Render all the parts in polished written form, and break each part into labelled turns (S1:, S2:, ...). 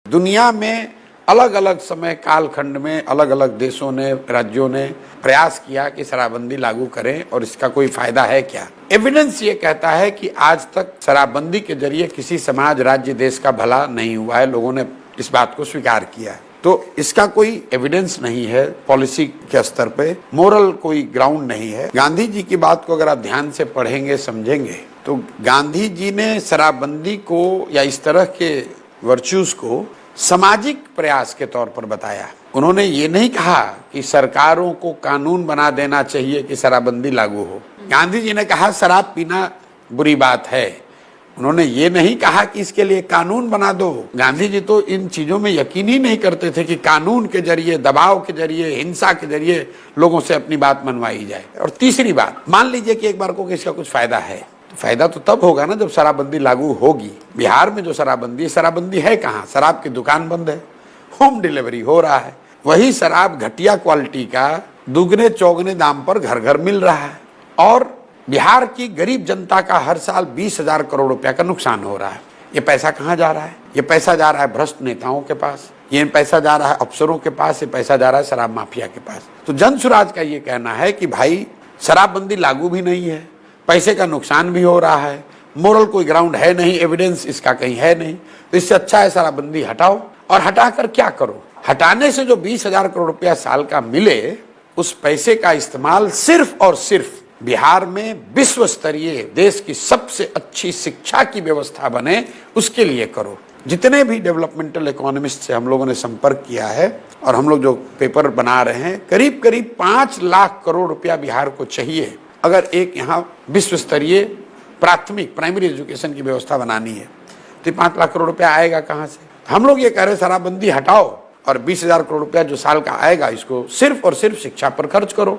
S1: दुनिया में अलग अलग समय कालखंड में अलग अलग देशों ने, राज्यों ने प्रयास किया कि शराबबंदी लागू करें और इसका कोई फायदा है क्या। एविडेंस ये कहता है कि आज तक शराबबंदी के जरिए किसी समाज, राज्य, देश का भला नहीं हुआ है। लोगों ने इस बात को स्वीकार किया है। तो इसका कोई एविडेंस नहीं है, पॉलिसी के स्तर पे मोरल कोई ग्राउंड नहीं है। गांधी जी की बात को अगर आप ध्यान से पढ़ेंगे, समझेंगे, तो गांधी जी ने शराबबंदी को या इस तरह के वर्च्यूज को सामाजिक प्रयास के तौर पर बताया। उन्होंने ये नहीं कहा कि सरकारों को कानून बना देना चाहिए कि शराबबंदी लागू हो। गांधी जी ने कहा शराब पीना बुरी बात है। उन्होंने ये नहीं कहा कि इसके लिए कानून बना दो। गांधी जी तो इन चीजों में यकीन ही नहीं करते थे कि कानून के जरिए, दबाव के जरिए, हिंसा के जरिए लोगों से अपनी बात मनवाई जाए। और तीसरी बात, मान लीजिए कि एक बार को इसका कुछ फायदा है, तो फायदा तो तब होगा ना जब शराबबंदी लागू होगी। बिहार में जो शराबबंदी है कहाँ? शराब की दुकान बंद है, होम डिलीवरी हो रहा है। वही शराब घटिया क्वालिटी का दुगने चौगने दाम पर घर घर मिल रहा है। और बिहार की गरीब जनता का हर साल 20,000 करोड़ रुपया का नुकसान हो रहा है। ये पैसा कहाँ जा रहा है? ये पैसा जा रहा है भ्रष्ट नेताओं के पास, ये पैसा जा रहा है अफसरों के पास, ये पैसा जा रहा है शराब माफिया के पास। तो जन सुराज का ये कहना है कि भाई शराबबंदी लागू भी नहीं है, पैसे का नुकसान भी हो रहा है, मोरल कोई ग्राउंड है नहीं, एविडेंस इसका कहीं है नहीं। तो इससे अच्छा है शराबबंदी हटाओ। और हटाकर क्या करो? हटाने से जो 20,000 करोड़ रुपया साल का मिले, उस पैसे का इस्तेमाल सिर्फ और सिर्फ बिहार में विश्व स्तरीय, देश की सबसे अच्छी शिक्षा की व्यवस्था बने, उसके लिए करो। जितने भी डेवलपमेंटल इकोनॉमिस्ट से हम लोगों ने संपर्क किया है और हम लोग जो पेपर बना रहे हैं, करीब करीब 5 लाख करोड़ रुपया बिहार को चाहिए अगर एक यहाँ विश्व स्तरीय प्राथमिक प्राइमरी एजुकेशन की व्यवस्था बनानी है। तो 5 लाख करोड़ रुपया आएगा कहाँ से? हम लोग ये कह रहे शराबबंदी हटाओ और 20,000 करोड़ रुपया जो साल का आएगा इसको सिर्फ और सिर्फ शिक्षा पर खर्च करो।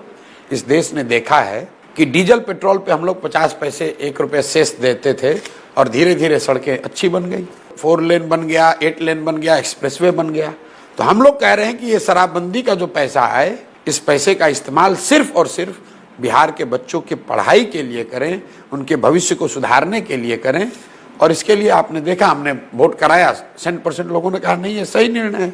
S1: इस देश ने देखा है कि डीजल पेट्रोल पे हम लोग 50 पैसे 1 रुपये सेस देते थे और धीरे धीरे सड़कें अच्छी बन गई, 4 लेन बन गया, 8 लेन बन गया, एक्सप्रेसवे बन गया। तो हम लोग कह रहे हैं कि ये शराबबंदी का जो पैसा आए, इस पैसे का इस्तेमाल सिर्फ और सिर्फ बिहार के बच्चों की पढ़ाई के लिए करें, उनके भविष्य को सुधारने के लिए करें। और इसके लिए आपने देखा, हमने वोट कराया, 100% लोगों ने कहा नहीं, ये सही निर्णय है।